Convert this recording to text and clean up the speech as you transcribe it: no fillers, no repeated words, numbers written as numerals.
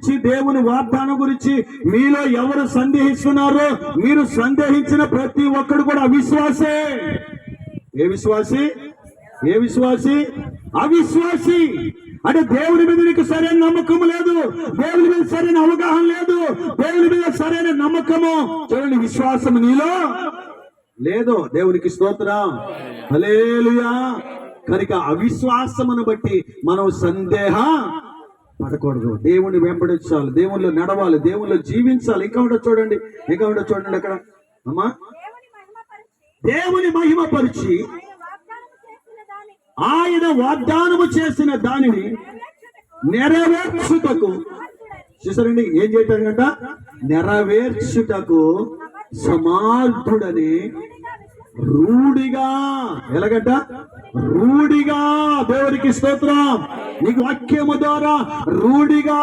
గురించి, దేవుని వాగ్దానం గురించి మీలో ఎవరు సందేహిస్తున్నారో, మీరు సందేహించిన ప్రతి ఒక్కడు కూడా అవిశ్వాసే. ఏ విశ్వాసి? ఏ విశ్వాసి? అవిశ్వాసి. అంటే దేవుని మీద నీకు సరైన నమ్మకం లేదు, దేవుని మీద సరైన అవగాహన లేదు, దేవుని మీద సరైన నమ్మకము, చూడండి, విశ్వాసం నీలో లేదు. దేవునికి స్తోత్రం, హల్లెలూయా. కనుక అవిశ్వాసమును బట్టి మనం సందేహ పడకూడదు. దేవుని వెంబడించాలి, దేవునిలో నడవాలి, దేవునిలో జీవించాలి. ఇంకా ఉండదు చూడండి, ఇంకా ఉండదు చూడండి అక్కడ అమ్మా. దేవుని మహిమపరిచి ఆయన వాగ్దానము చేసిన దానిని నెరవేర్చుటకు, చూసారండి, ఏం చేయటానికంట? నెరవేర్చుటకు సమర్థుడని రూఢిగా, ఎలాగంట? రూఢిగా. దేవునికి స్తోత్రం. నీకు వాక్యము ద్వారా రూఢిగా